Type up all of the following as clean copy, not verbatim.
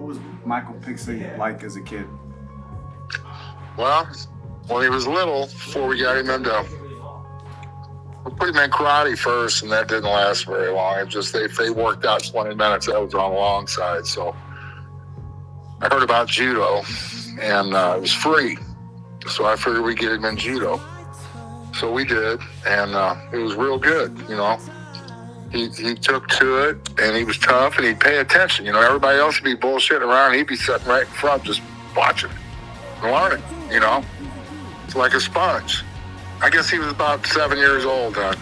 What was Michael Pixley like as a kid? Well, when he was little, before we got him into, we put him in karate first, and that didn't last very long. It just, if they worked out 20 minutes, that was on the long side. So I heard about judo, and it was free. So I figured we'd get him in judo. So we did, and it was real good, you know. He took to it, and he was tough, and he'd pay attention. You know, everybody else would be bullshitting around, and he'd be sitting right in front just watching and learning, you know. It's like a sponge. I guess he was about 7 years old then.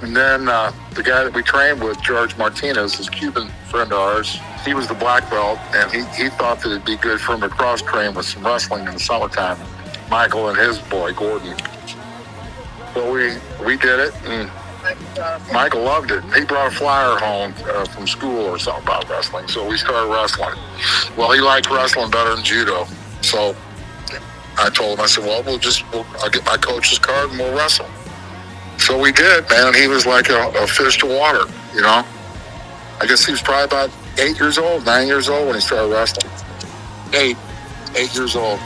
And then the guy that we trained with, George Martinez, this Cuban friend of ours, he was the black belt, and he thought that it'd be good for him to cross-train with some wrestling in the summertime. Michael and his boy, Gordon. So we did it, and Michael loved it. He brought a flyer home from school or something about wrestling, so we started wrestling. Well, he liked wrestling better than judo, so I told him, I said, well, I'll get my coach's card and we'll wrestle. So we did, man, and he was like a fish to water, you know. I guess he was probably about 8 years old, 9 years old when he started wrestling. 8 years old.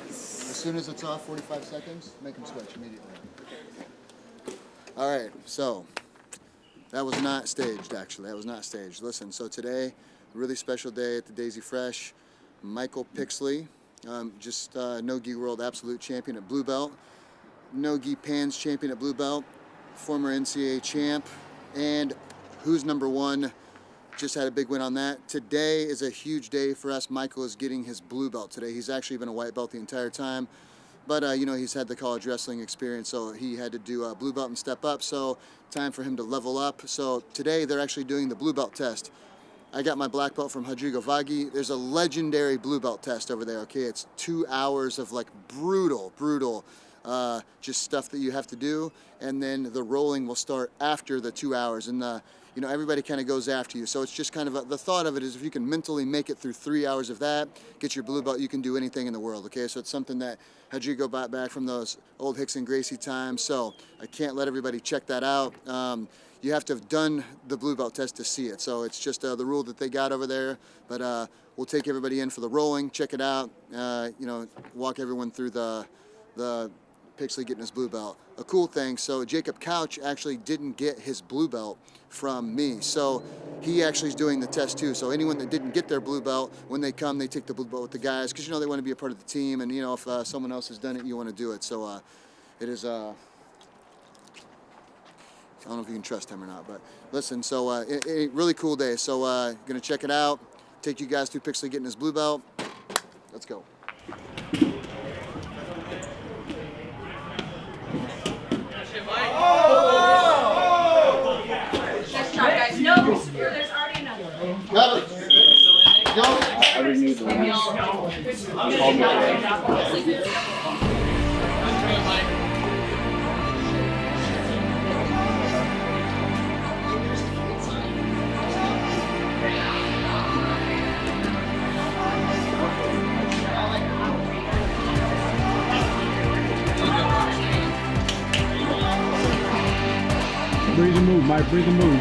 As soon as it's off, 45 seconds, make them switch immediately. All right, so that was not staged, actually. That was not staged. Listen, so today, a really special day at the Daisy Fresh. Michael Pixley, no-gi world absolute champion at blue belt, no-gi pans champion at blue belt, former NCAA champ, and who's number one. Just had a big win on that. Today is a huge day for us. Michael is getting his blue belt today. He's actually been a white belt the entire time, but you know, he's had the college wrestling experience, so he had to do a blue belt and step up, so time for him to level up. So today they're actually doing the blue belt test. I got my black belt from Rodrigo Vaghi. There's a legendary blue belt test over there, okay? It's 2 hours of like brutal, just stuff that you have to do, and then the rolling will start after the 2 hours, and you know, everybody kind of goes after you. So it's just kind of the thought of it is if you can mentally make it through 3 hours of that, get your blue belt, you can do anything in the world, okay? So it's something that Rodrigo brought back from those old Hicks and Gracie times, so I can't let everybody check that out. You have to have done the blue belt test to see it, so it's just the rule that they got over there, but we'll take everybody in for the rolling, check it out, you know, walk everyone through the Pixley getting his blue belt. A cool thing, so Jacob Couch actually didn't get his blue belt from me, so he actually is doing the test too. So anyone that didn't get their blue belt, when they come, they take the blue belt with the guys, because you know they want to be a part of the team, and you know if someone else has done it, you want to do it. So it is I don't know if you can trust him or not, but listen, so a really cool day. So gonna check it out, take you guys through Pixley getting his blue belt. Let's go. Guys, no, there's already another one. Got it. Go. I renewed the Breathe and move, Mike, breathe and move.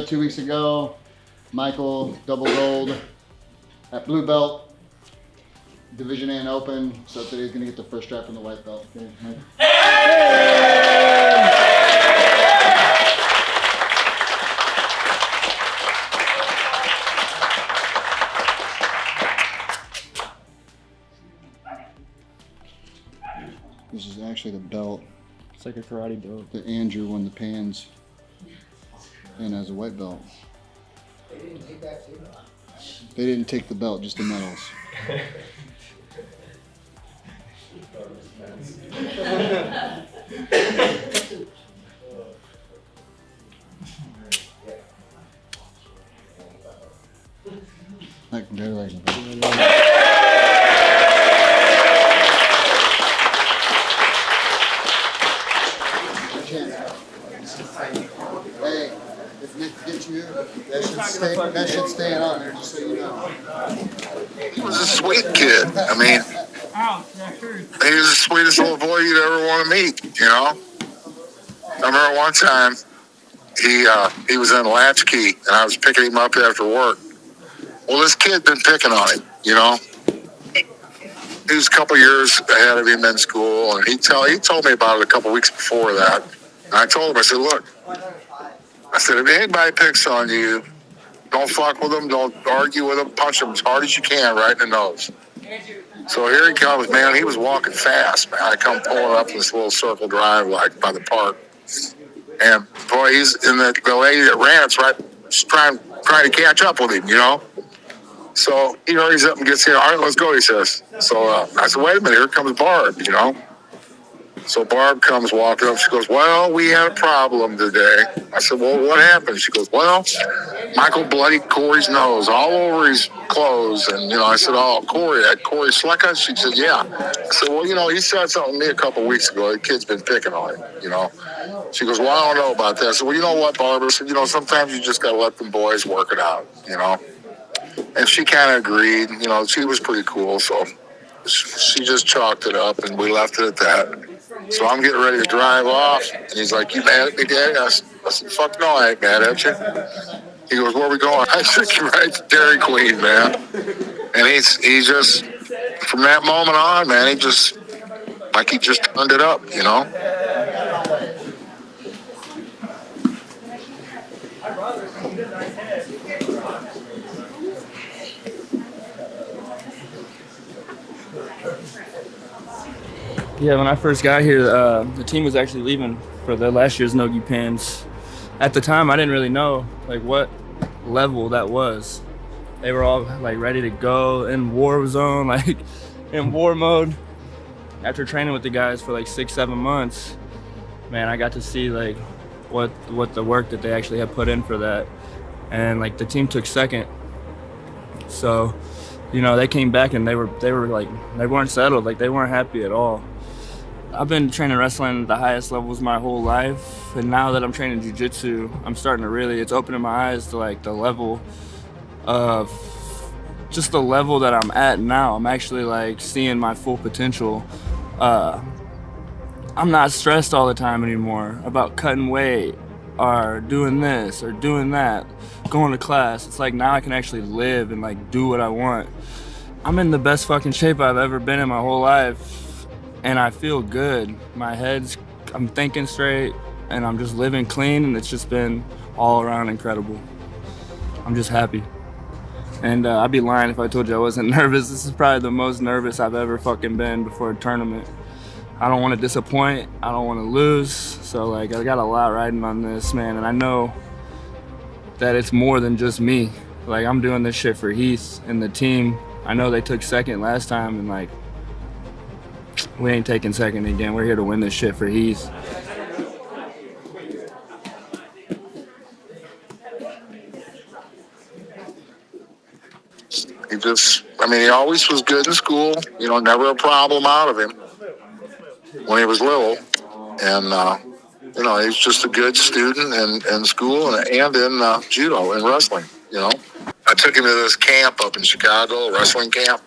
Two weeks ago, Michael, double gold at blue belt, Division A and Open. So today he's gonna get the first strap from the white belt. Okay, Mike? This is actually actually the belt It's like a karate belt. that Andrew won the pans and as a white belt. They didn't take the belt, just the medals. Like, congratulations. Hey, if Nick gets you, that should stay on there, just so you know. He was a sweet kid. I mean, he was the sweetest little boy you'd ever want to meet, you know? I remember one time, he was in Latchkey, and I was picking him up after work. Well, this kid been picking on him, you know? He was a couple years ahead of him in school, and he told me about it a couple weeks before that. And I told him, I said, look, I said, if anybody picks on you, don't fuck with them, don't argue with them, punch them as hard as you can right in the nose. So here he comes, man. He was walking fast, man. I come pulling up this little circle drive, like by the park. And boy, he's in the lady that ran it's right, just trying to catch up with him, you know. So he hurries up and gets here. All right, let's go, he says. So I said, wait a minute, here comes Barb, you know. So Barb comes walking up. She goes, well, we had a problem today. I said, well, what happened? She goes, well, Michael bloodied Corey's nose all over his clothes. And, you know, I said, oh, Corey, that Corey Slicka? She said, yeah. I said, well, you know, he said something to me a couple weeks ago. The kid's been picking on him, you know. She goes, well, I don't know about that. I said, well, you know what, Barbara? I said, you know, sometimes you just got to let them boys work it out, you know. And she kind of agreed. You know, she was pretty cool. So she just chalked it up, and we left it at that. So I'm getting ready to drive off, and he's like, you mad at me, Daddy? I said, fuck no, I ain't mad at you. He goes, where are we going? I said, you're right to Dairy Queen, man. And he just, from that moment on, man, he just turned it up, you know? Yeah, when I first got here, the team was actually leaving for the last year's Nogi Pins. At the time, I didn't really know like what level that was. They were all like ready to go in war zone, like in war mode. After training with the guys for like 6-7 months, man, I got to see like what the work that they actually had put in for that. And like the team took second. So, you know, they came back and they were like, they weren't settled, like they weren't happy at all. I've been training wrestling at the highest levels my whole life, and now that I'm training jiu-jitsu, I'm starting to really, it's opening my eyes to like the level of, just the level that I'm at now. I'm actually like seeing my full potential. I'm not stressed all the time anymore about cutting weight or doing this or doing that, going to class. It's like now I can actually live and like do what I want. I'm in the best fucking shape I've ever been in my whole life. And I feel good. I'm thinking straight, and I'm just living clean, and it's just been all around incredible. I'm just happy. And I'd be lying if I told you I wasn't nervous. This is probably the most nervous I've ever fucking been before a tournament. I don't want to disappoint. I don't want to lose. So like, I got a lot riding on this, man. And I know that it's more than just me. Like, I'm doing this shit for Heath and the team. I know they took second last time, and like, we ain't taking second again. We're here to win this shit for Heath. He always was good in school. You know, never a problem out of him when he was little. And, you know, he was just a good student in school and in judo and wrestling, you know. I took him to this camp up in Chicago, a wrestling camp.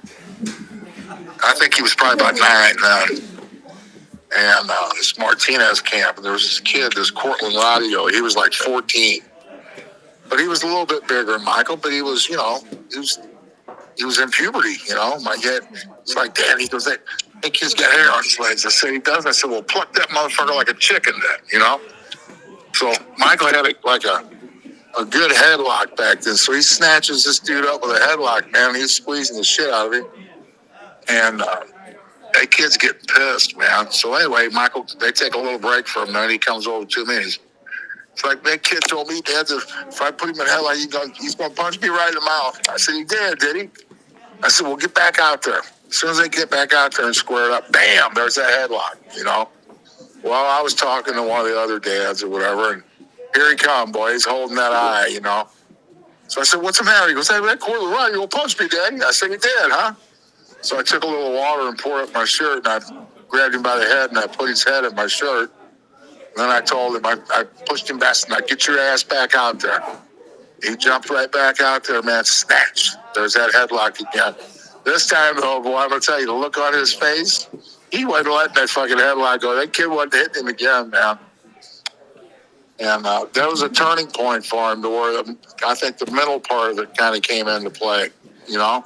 I think he was probably about 9 then. And this Martinez camp, and there was this kid, this Cortland Radio. He was like 14. But he was a little bit bigger than Michael, but he was, you know, he was in puberty, you know. My kid, it's like, Dad, he goes, that kid's got hair on his legs. I said, he does. I said, well, pluck that motherfucker like a chicken then, you know. So Michael had a good headlock back then. So he snatches this dude up with a headlock, man. He's squeezing the shit out of him. And That kid's getting pissed, man. So anyway, Michael, they take a little break for him. Then he comes over to me. It's like, that kid told me, Dad, if I put him in headlock, he's going to punch me right in the mouth. I said, he did he? I said, well, get back out there. As soon as they get back out there and square it up, bam, there's that headlock, you know? Well, I was talking to one of the other dads or whatever, and here he come, boy. He's holding that eye, you know? So I said, what's the matter? He goes, hey, that quarter right, you'll punch me, Daddy. I said, he did, huh? So I took a little water and poured it in my shirt, and I grabbed him by the head, and I put his head in my shirt. And then I told him, I pushed him back, and I get your ass back out there. He jumped right back out there, man, snatch. There's that headlock again. This time, though, boy, I'm going to tell you, the look on his face, he wasn't letting that fucking headlock go. That kid wasn't hitting him again, man. And there was a turning point for him to where I think the mental part of it kind of came into play, you know?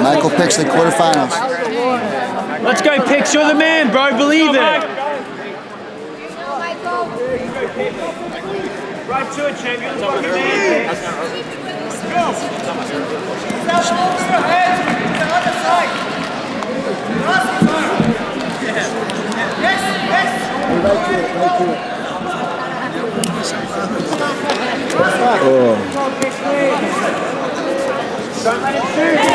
Michael Pixley, quarterfinals. Let's go, Pix. You're the man, bro. Believe it. Right to it, champion. Let's go. Don't let it shoot.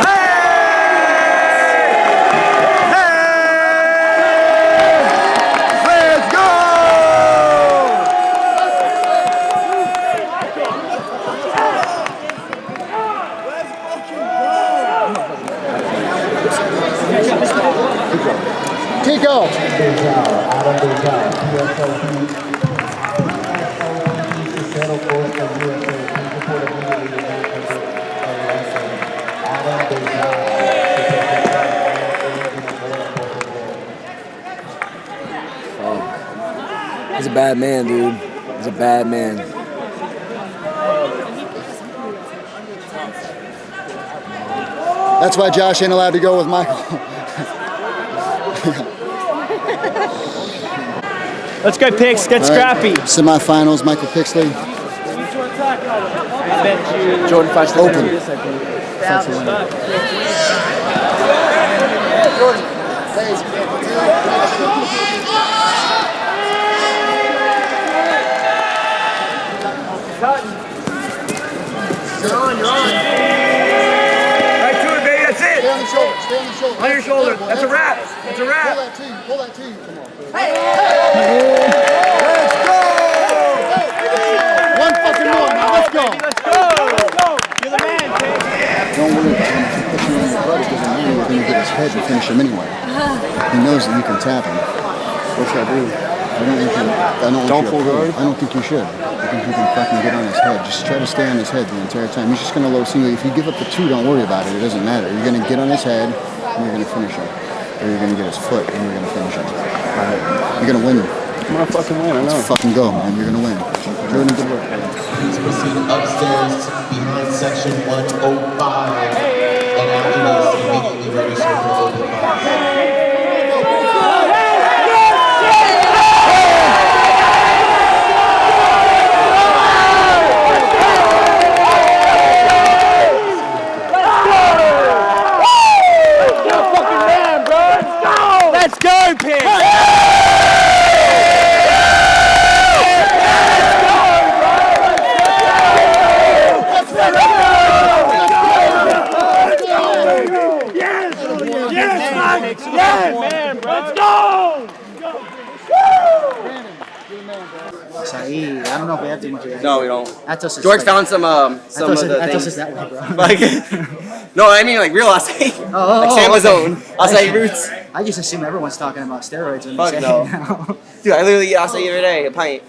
He's a bad man, dude. He's a bad man. That's why Josh ain't allowed to go with Michael. Let's go, Pix. Get scrappy. Semifinals, Michael Pixley. Jordan fights the Open. You're on. Right to it, baby. That's it. Stay on the shoulder. Stay on the shoulder. On your shoulder. That's a wrap. That's a wrap. Pull that to you. Come on. Let's go. One fucking more. Now let's go. Let's go. You're the man, Pix. Don't worry about him. If you push him in your butt, it doesn't mean you're going to get his head and finish him anyway. He knows that you can tap him. What should I do? I don't think you should. I think you can fucking get on his head. Just try to stay on his head the entire time. He's just going to low single. If you give up the 2, don't worry about it. It doesn't matter. You're going to get on his head and you're going to finish him. Or you're going to get his foot and you're going to finish him. Alright? You're going to win. I'm going to fucking win, I know. Let's fucking go, man. You're going to win. Jordan, good work. Please proceed upstairs behind section 105. And after this, immediately register for open mic. Let's go, Pix! Yes, man, bro. Let's go! I don't know if we have too much of that. No, we don't. Atos is George like, found some of the Atos things. is that way, bro. Like, no, I mean like real acai. Like Sam's own acai roots. I just assume everyone's talking about steroids when Fuck they say no. it now. Dude, I literally eat acai every day, a pint.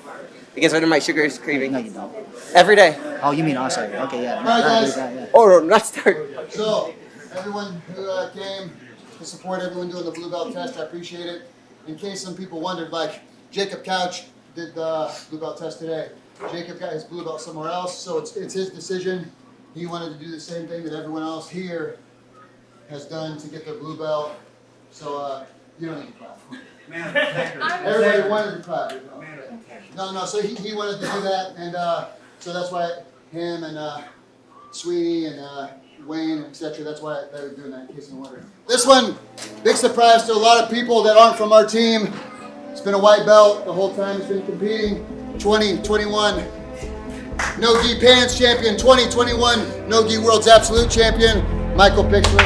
It gets rid of my sugar craving. No, you don't. Every day. Oh, you mean acai? Okay, yeah. All right, guys. Oh, no, not start. So, everyone who came to support everyone doing the blue belt test, I appreciate it. In case some people wondered, like Jacob Couch did the blue belt test today. Jacob got his blue belt somewhere else, so it's his decision. He wanted to do the same thing that everyone else here has done to get their blue belt. So you don't need to clap. Everybody wanted to clap. No, so he wanted to do that, and so that's why him and Sweetie and Wayne, etc. That's why they were doing that, in case you wonder. This one, big surprise to a lot of people that aren't from our team. It's been a white belt the whole time he's been competing. 2021 No-Gi Pants Champion, 2021 No-Gi World's Absolute Champion, Michael Pixley.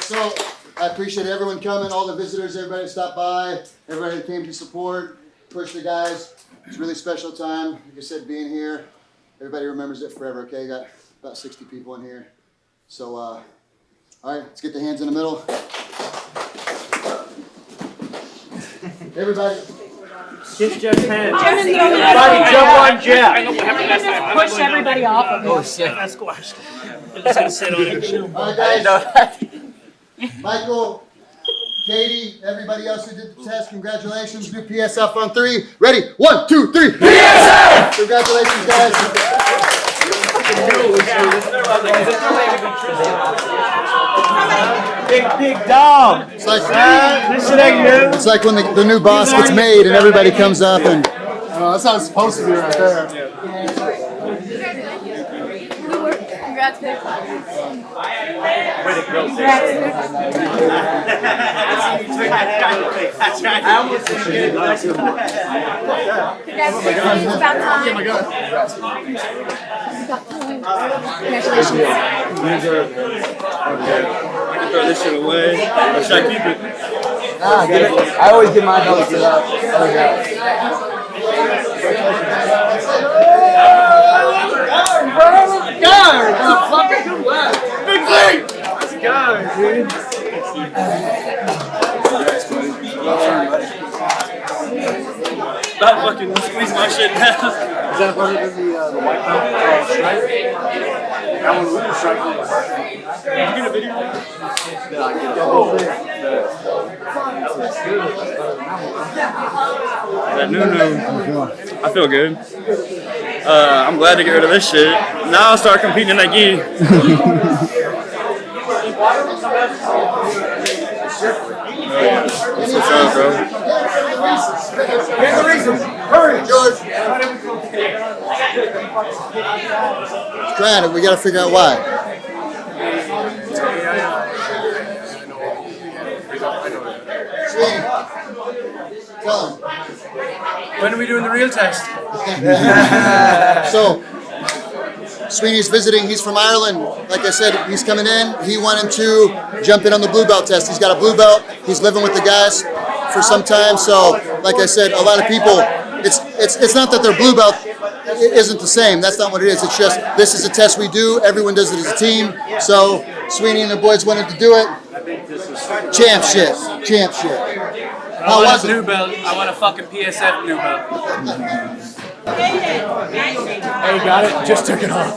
So I appreciate everyone coming, all the visitors, everybody that stopped by, everybody that came to support, push the guys. It's a really special time. Like I said, being here, everybody remembers it forever, okay? Got about 60 people in here. So, all right, let's get the hands in the middle. Everybody. Kiss Jeff's hand. Everybody jump on Jeff. push everybody off of it. Oh, shit. That's squashed. I'm just going to sit on it. All right, guys. Michael, Katie, everybody else who did the test, congratulations. Do PSF on 3. Ready? 1, 2, 3. PSF! Congratulations, guys. Big dog. It's like, This shit ain't new. it's like when the new boss gets made and everybody comes up and. That's how it's supposed to be right there. Congrats, Vic. That's right. I almost didn't get it. Congratulations. It's about time. Congratulations. I can throw this shit away. Or should I keep it? Nah, get it. I always give my belts to the other guy. Let's go, dude. Stop fucking squeeze my shit down. Is that part of the white belt stripe? That one was stripe. Did you get a video? Yeah, I get it. That new. I feel good. I'm glad to get rid of this shit. Now I'll start competing in that gi. That's what's up, bro. Here's the reason. Hurry, George. Granted, we got to figure out why. Tell him. When are we doing the real test? So, Sweeney's visiting. He's from Ireland. Like I said, he's coming in. He wanted to jump in on the blue belt test. He's got a blue belt. He's living with the guys for some time. So, like I said, a lot of people, it's not that their blue belt isn't the same. That's not what it is. It's just this is a test we do. Everyone does it as a team. So, Sweeney and the boys wanted to do it. Champ shit. Champ shit. How was it? Blue belt. I want a fucking PSF blue belt. Hey, got it. Just took it off.